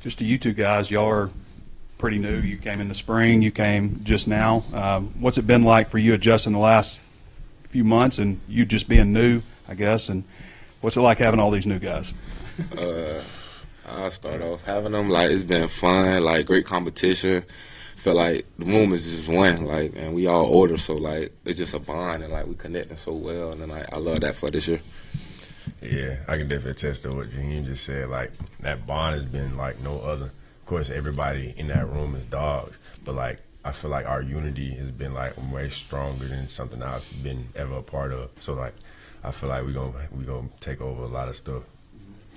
Just to you two guys, y'all are pretty new. You came in the spring. You came just now. What's it been like for you adjusting the last few months and you just being new, I guess? And what's it like having all these new guys? I'll start off having them. Like, it's been fun, like, great competition. Feel like the movement's just one, like, and we all older, so, like, it's just a bond, and, like, we connecting so well, and, like, I love that for this year. Yeah, I can definitely attest to what Jaheim just said. Like, that bond has been like no other. Of course, everybody in that room is dogs, but, like, I feel like our unity has been, like, way stronger than something I've been ever a part of. So, like, I feel like we gonna take over a lot of stuff.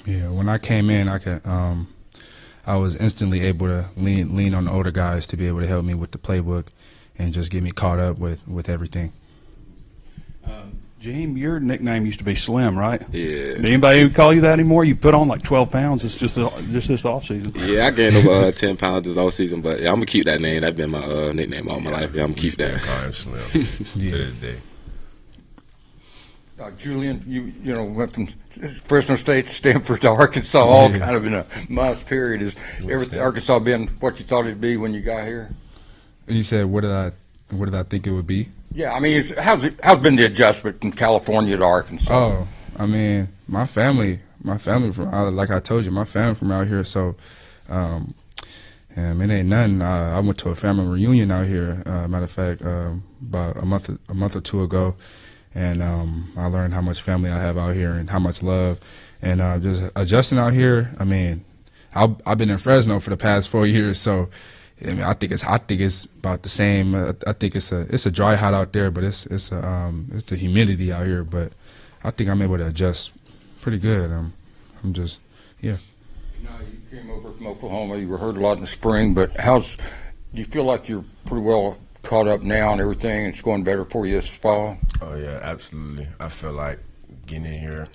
Yeah, when I came in, I was instantly able to lean on the older guys to be able to help me with the playbook and just get me caught up with everything. Jaheim, your nickname used to be Slim, right? Yeah. Did anybody call you that anymore? You put on like 12 pounds. It's just this offseason. Yeah, I gained over 10 pounds this offseason, but yeah, I'm gonna keep that name. That's been my nickname all my life. Yeah, I'm gonna keep that. Call him Slim Yeah. to this day. Julian, you know, went from Fresno State to Stanford to Arkansas, all kind of in a month period. Is everything Arkansas been what you thought it'd be when you got here? And you said, what did I think it would be? Yeah, I mean, how's been the adjustment from California to Arkansas? Oh, I mean, my family from, like I told you, my family from out here. So, and it ain't nothing. I went to a family reunion out here. Matter of fact, about a month or two ago, and I learned how much family I have out here and how much love, and just adjusting out here. I mean, I've been in Fresno for the past 4 years, so. I mean, I think it's about the same. I think it's a dry hot out there, but it's the humidity out here. But I think I'm able to adjust pretty good. I'm just, yeah. Now, you came over from Oklahoma. You were hurt a lot in the spring, but do you feel like you're pretty well caught up now and everything? It's going better for you this fall? Oh yeah, absolutely. I feel like getting in here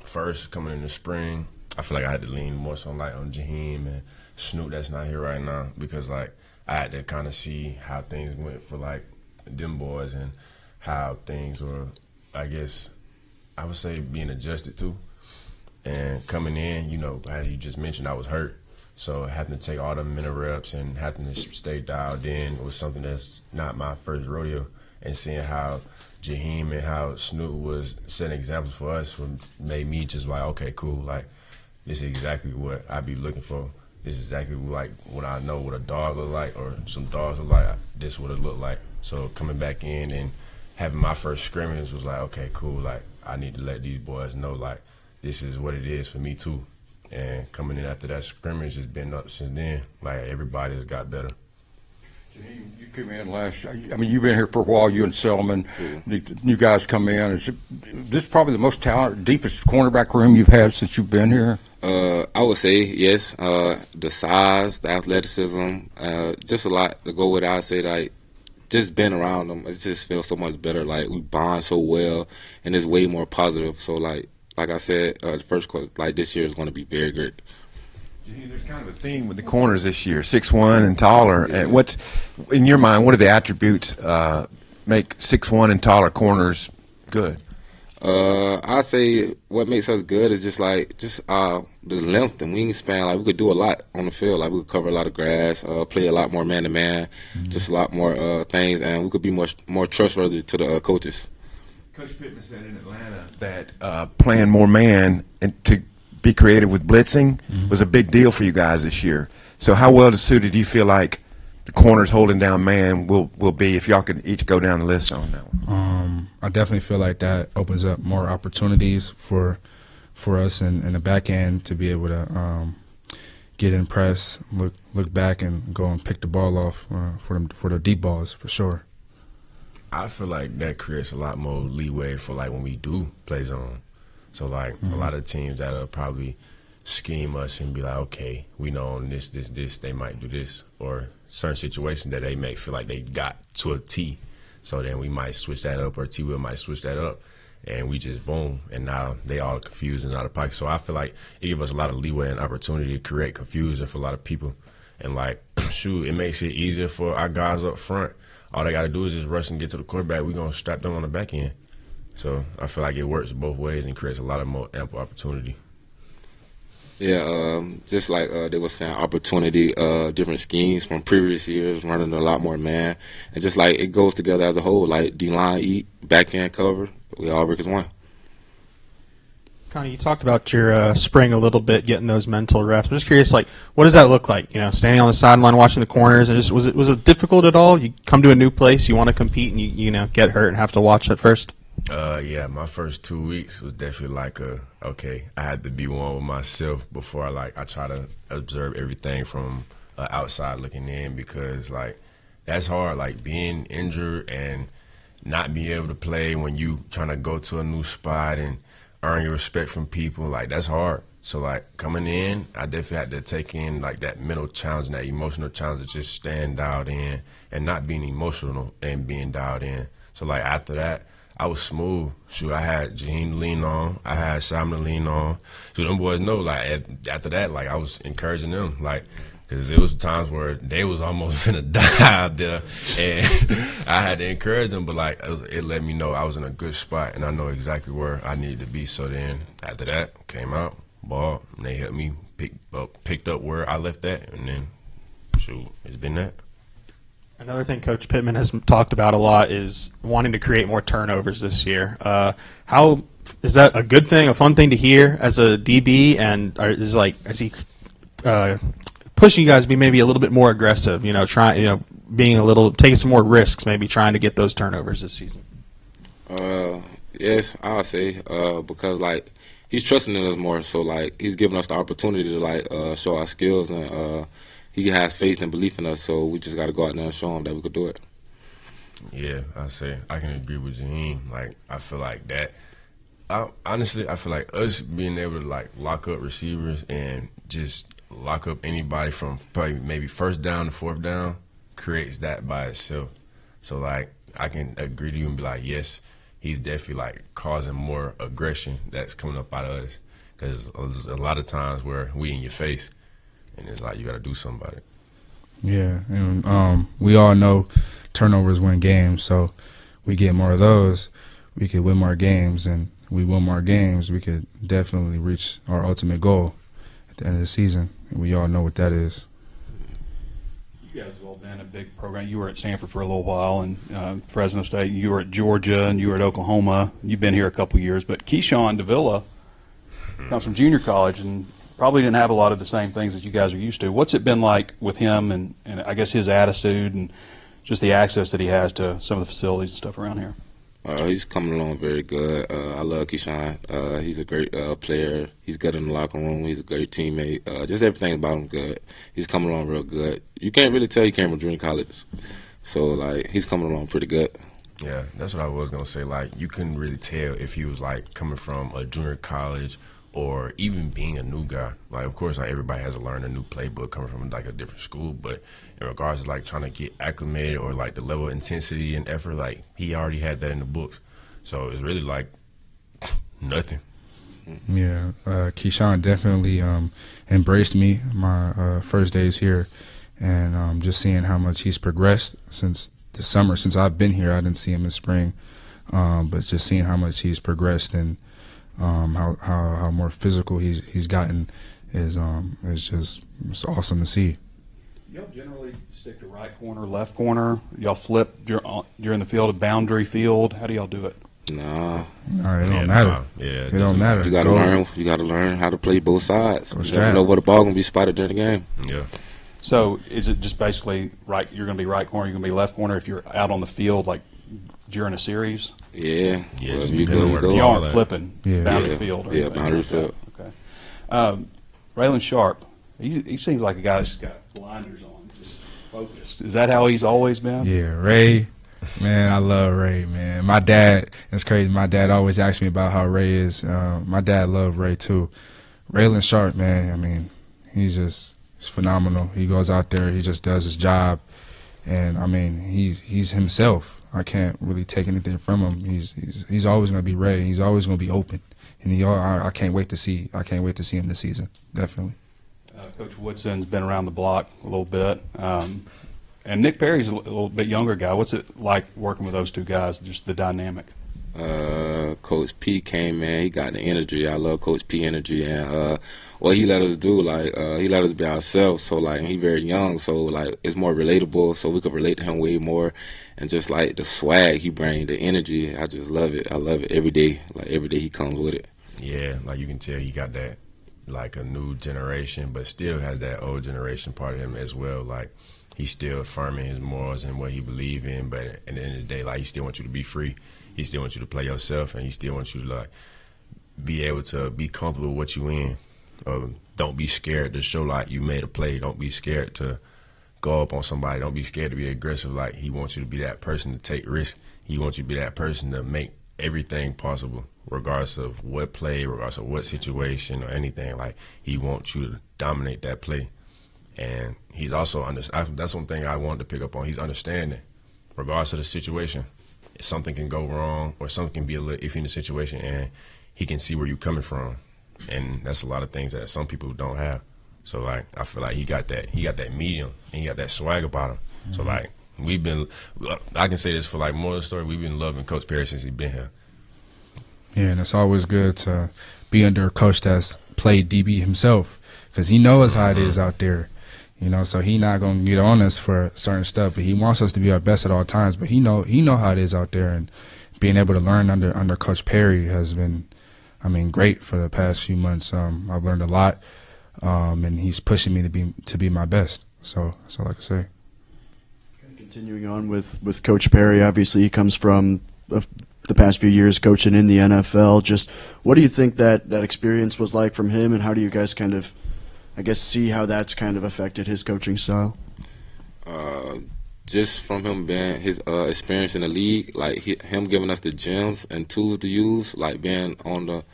first, coming in the spring. I feel like I had to lean more so like on Jaheim and Snoop that's not here right now, because like I had to kind of see how things went for like them boys and how things were, I guess I would say, being adjusted to. And coming in, you know, as you just mentioned, I was hurt, so having to take all the minute reps and having to stay dialed in was something that's not my first rodeo. And seeing how Jaheim and how Snoop was setting examples for us made me just like, okay, cool, like this is exactly what I be looking for. This is exactly like what I know what a dog look like, or some dogs look like. This is what it looked like. So coming back in and having my first scrimmage was like, okay, cool. Like I need to let these boys know like this is what it is for me too. And coming in after that scrimmage has been up since then. Like everybody has got better. You came in I mean, you've been here for a while, you and Selman. The new guys come in. Is this probably the most talented, deepest cornerback room you've had since you've been here? I would say yes. The size, the athleticism, just a lot to go with it. I'd say like just being around them, it just feels so much better. Like we bond so well, and it's way more positive. So like I said, the first quarter, like this year is going to be very great. There's kind of a theme with the corners this year, 6'1" and taller. And what's, in your mind, what are the attributes make 6'1" and taller corners good? I say what makes us good is just the length and wingspan. Like we could do a lot on the field. Like we could cover a lot of grass, play a lot more man to man, just a lot more things, and we could be more trustworthy to the coaches. Coach Pittman said in Atlanta that playing more man and to be creative with blitzing was a big deal for you guys this year. So how well suited do you feel like the corners holding down man will be, if y'all could each go down the list on that one? I definitely feel like that opens up more opportunities for us in the back end to be able to get in press, look back, and go and pick the ball off for the deep balls for sure. I feel like that creates a lot more leeway for like when we do play zone. So like a lot of teams that'll probably scheme us and be like, okay, we know on this, they might do this, or certain situations that they may feel like they got to a T. So then we might switch that up, or T-Will might switch that up, and we just boom, and now they all confused and out of pocket. So I feel like it gives us a lot of leeway and opportunity to create confusion for a lot of people. And like, shoot, it makes it easier for our guys up front. All they got to do is just rush and get to the quarterback. We're going to strap them on the back end. So I feel like it works both ways and creates a lot of more ample opportunity. Yeah, just like they were saying, opportunity, different schemes from previous years, running a lot more man, and just like it goes together as a whole. Like D-line eat, back end cover, we all work as one. Kani, you talked about your spring a little bit, getting those mental reps. I'm just curious, like, what does that look like? You know, standing on the sideline, watching the corners, and just was it difficult at all? You come to a new place, you want to compete, and you know get hurt and have to watch at first. Yeah, my first 2 weeks was definitely like okay, I had to be one with myself before I try to observe everything from outside looking in, because like that's hard, like being injured and not being able to play when you trying to go to a new spot and earn your respect from people, like that's hard. So like coming in, I definitely had to take in like that mental challenge and that emotional challenge to just stand dialed in and not being emotional and being dialed in. So like after that, I was smooth. Shoot, I had Jaheim to lean on. I had Simon to lean on. So them boys know, like, after that, like, I was encouraging them, like, because it was times where they was almost finna die out there, and I had to encourage them, but, like, it let me know I was in a good spot, and I know exactly where I needed to be. So then, after that, came out, ball, and they helped me picked up where I left at, and then, shoot, it's been that. Another thing Coach Pittman has talked about a lot is wanting to create more turnovers this year. How is that a good thing, a fun thing to hear as a DB? And is he pushing you guys to be maybe a little bit more aggressive? You know, taking some more risks, maybe trying to get those turnovers this season. Yes, I'll say because like he's trusting in us more, so like he's giving us the opportunity to like show our skills, and he has faith and belief in us, so we just got to go out there and show him that we could do it. Yeah, I can agree with Jaheim. Like, I feel like that. Honestly, I feel like us being able to, like, lock up receivers and just lock up anybody from probably maybe first down to fourth down creates that by itself. So, like, I can agree to you and be like, yes, he's definitely, like, causing more aggression that's coming up out of us, because there's a lot of times where we in your face. And it's like you got to do something about it. Yeah, and we all know turnovers win games, so we get more of those, we could win more games, and we win more games, we could definitely reach our ultimate goal at the end of the season, and we all know what that is. You guys have all been a big program. You were at Stanford for a little while, and Fresno State. You were at Georgia, and you were at Oklahoma. You've been here a couple years, but Keyshawn Davila comes from junior college and probably didn't have a lot of the same things that you guys are used to. What's it been like with him and I guess his attitude and just the access that he has to some of the facilities and stuff around here? He's coming along very good. I love Keyshawn. He's a great player. He's good in the locker room. He's a great teammate. Just everything about him good. He's coming along real good. You can't really tell he came from junior college. So, like, he's coming along pretty good. Yeah, that's what I was going to say. Like, you couldn't really tell if he was, like, coming from a junior college or even being a new guy. Like, of course, like, everybody has to learn a new playbook coming from, like, a different school. But in regards to, like, trying to get acclimated or, like, the level of intensity and effort, like, he already had that in the books. So it's really, like, nothing. Yeah, Keyshawn definitely embraced me my first days here. And just seeing how much he's progressed since the summer. Since I've been here, I didn't see him in spring. But just seeing how much he's progressed and how more physical he's gotten is just it's awesome to see. Y'all generally stick to right corner, left corner. Y'all flip during the field, a boundary field. How do y'all do it? Nah. No, it don't matter. Yeah, it don't matter. You gotta learn. You gotta learn how to play both sides. You gotta know where the ball gonna be spotted during the game. Yeah. So is it just basically right? You're gonna be right corner. You're gonna be left corner if you're out on the field, like during a series. Yeah. Yeah. You go, where you aren't flipping Yeah. boundary field. Or anything boundary like field. That. Okay. Raylan Sharp. He seems like a guy that's got blinders on, just focused. Is that how he's always been? Yeah, Ray. Man, I love Ray, man. My dad, it's crazy. My dad always asks me about how Ray is. My dad loved Ray, too. Raylan Sharp, man, I mean, he's phenomenal. He goes out there, he just does his job. And, I mean, he's himself. I can't really take anything from him. He's always going to be Ray. He's always going to be open. And I can't wait to see him this season, definitely. Coach Woodson's been around the block a little bit. And Nick Perry's a little bit younger guy. What's it like working with those two guys, just the dynamic? Coach P came in. He got the energy. I love Coach P energy, and what he let us do, like he let us be ourselves. So like he very young, so like it's more relatable. So we could relate to him way more, and just like the swag he brings, the energy, I just love it. I love it every day. Like every day he comes with it. Yeah, like you can tell he got that, like a new generation, but still has that old generation part of him as well. Like he's still firm in his morals and what he believes in, but at the end of the day, like he still wants you to be free. He still wants you to play yourself, and he still wants you to like be able to be comfortable with what you in. Don't be scared to show like you made a play. Don't be scared to go up on somebody. Don't be scared to be aggressive. Like he wants you to be that person to take risks. He wants you to be that person to make everything possible, regardless of what play, regardless of what situation or anything. Like he wants you to dominate that play. And he's also that's one thing I wanted to pick up on. He's understanding, regardless of the situation. Something can go wrong or something can be a little iffy in the situation, and he can see where you're coming from. And that's a lot of things that some people don't have. So like I feel like he got that medium and he got that swag about him. Mm-hmm. So like I can say this for like more of the story, we've been loving Coach Perry since he's been here. Yeah, and it's always good to be under a coach that's played DB himself, because he knows how it is out there. You know, so he not gonna get on us for certain stuff, but he wants us to be our best at all times. But he know how it is out there, and being able to learn under Coach Perry has been, I mean, great for the past few months. I've learned a lot, and he's pushing me to be my best. So that's all I can say. Continuing on with Coach Perry, obviously he comes from the past few years coaching in the NFL. Just what do you think that experience was like from him, and how do you guys kind of, I guess, see how that's kind of affected his coaching style? Just from him being his experience in the league, like him giving us the gems and tools to use, like being on the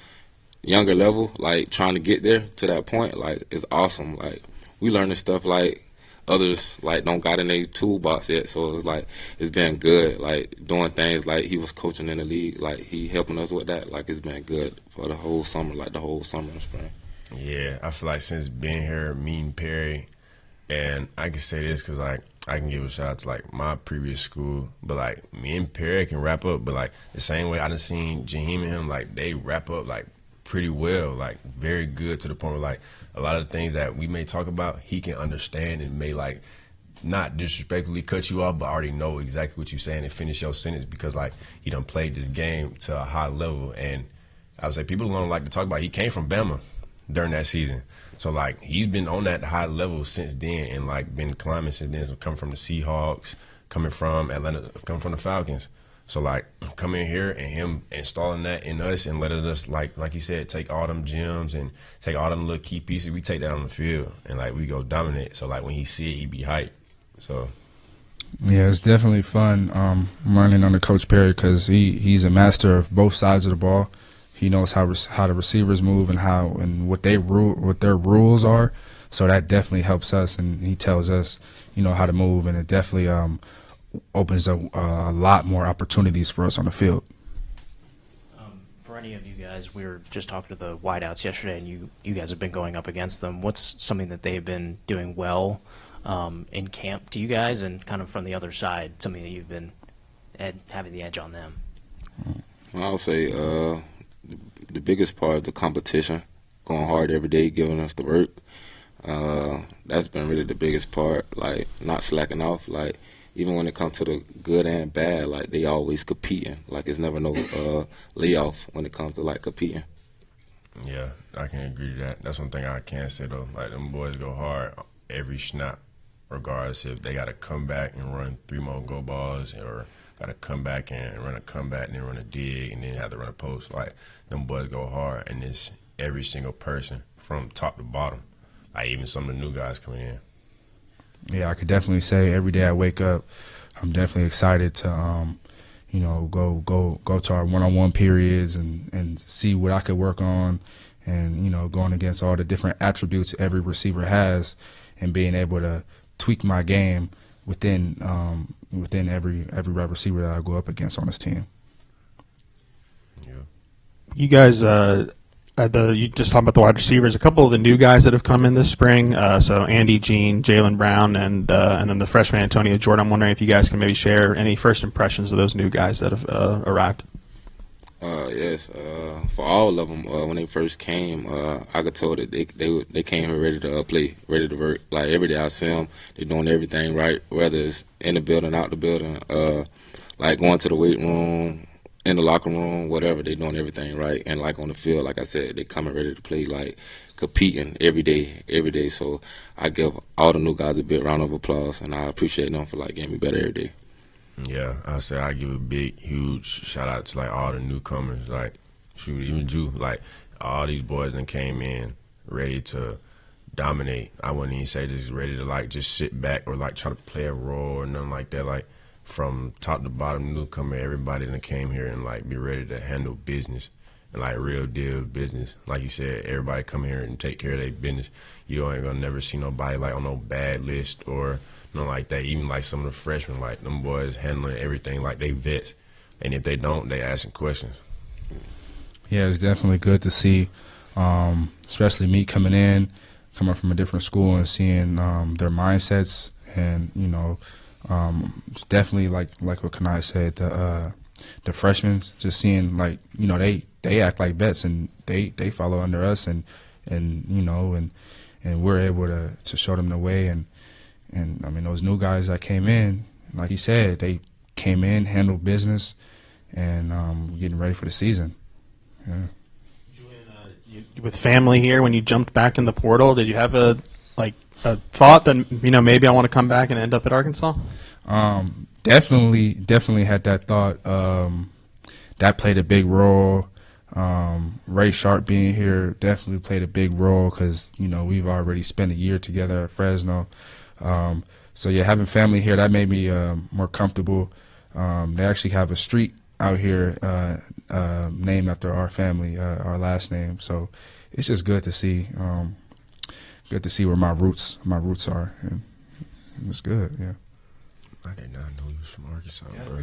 younger level, like trying to get there to that point, like it's awesome. Like we learning stuff like others like don't got in their toolbox yet, so it's like it's been good. Like doing things like he was coaching in the league, like he helping us with that. Like it's been good for the whole summer, like the whole summer and spring. Yeah, I feel like since being here, meeting Perry, and I can say this because like I can give a shout out to like my previous school, but like me and Perry can wrap up, but like the same way I done seen Jaheim and him, like they wrap up like pretty well, like very good, to the point where like a lot of the things that we may talk about, he can understand and may like not disrespectfully cut you off, but already know exactly what you're saying and finish your sentence, because like he done played this game to a high level. And I would say people don't like to talk about, he came from Bama during that season. So like he's been on that high level since then, and like been climbing since then. So coming from the Seahawks, coming from Atlanta, coming from the Falcons. So like coming here and him installing that in us and letting us like you said, take all them gems and take all them little key pieces. We take that on the field and like we go dominate. So like when he see it, he be hyped. So yeah, it's definitely fun learning under Coach Perry, because he's a master of both sides of the ball. He knows how the receivers move and what their rules are. So that definitely helps us, and he tells us, how to move, and it definitely opens up a lot more opportunities for us on the field. For any of you guys, we were just talking to the wideouts yesterday, and you guys have been going up against them. What's something that they've been doing well in camp to you guys, and kind of from the other side, something that you've been having the edge on them? Well, I'll say the biggest part is the competition, going hard every day, giving us the work. That's been really the biggest part, like not slacking off. Like even when it comes to the good and bad, like they always competing. Like it's never no layoff when it comes to like competing. Yeah, I can agree to that. That's one thing I can say though. Like them boys go hard every snap, regardless if they got to come back and run 3 more go balls, or got to come back and run a comeback and then run a dig and then have to run a post. Like them boys go hard, and it's every single person from top to bottom. Like even some of the new guys coming in. Yeah, I could definitely say every day I wake up, I'm definitely excited to, go to our one-on-one periods and see what I could work on, and going against all the different attributes every receiver has, and being able to tweak my game within every wide receiver that I go up against on this team. Yeah. You guys, you just talked about the wide receivers. A couple of the new guys that have come in this spring. So Andy Jean, Jalen Brown, and then the freshman Antonio Jordan. I'm wondering if you guys can maybe share any first impressions of those new guys that have arrived. Yes, for all of them, when they first came, I could tell that they came here ready to play, ready to work. Like every day I see them, they're doing everything right, whether it's in the building, out the building, like going to the weight room, in the locker room, whatever. They're doing everything right, and like on the field, like I said, they coming ready to play, like competing every day. So I give all the new guys a big round of applause, and I appreciate them for like getting me better every day. Yeah, I say I give a big, huge shout out to like all the newcomers, like shoot, even Drew, like all these boys that came in ready to dominate. I wouldn't even say just ready to like just sit back or like try to play a role or nothing like that. Like from top to bottom, newcomer, everybody that came here and like be ready to handle business and like real deal business. Like you said, everybody come here and take care of their business. You ain't gonna never see nobody like on no bad list or nothing like that. Even like some of the freshmen, like them boys handling everything like they vets. And if they don't, they asking questions. Yeah, it's definitely good to see, especially me coming from a different school and seeing their mindsets, and it's definitely like what Kani said, the freshmen, just seeing like they act like vets and they follow under us and we're able to show them the way, and I mean those new guys that came in, like he said, they came in, handled business, and getting ready for the season. Yeah. Julian, with family here, when you jumped back in the portal, did you have a thought that maybe I want to come back and end up at Arkansas? Definitely had that thought. That played a big role. Ray Sharp being here definitely played a big role because we've already spent a year together at Fresno. So yeah, having family here, that made me more comfortable. They actually have a street out here named after our family, our last name. So it's just good to see. Good to see where my roots are, and it's good. Yeah. I did not know you was from Arkansas, bro.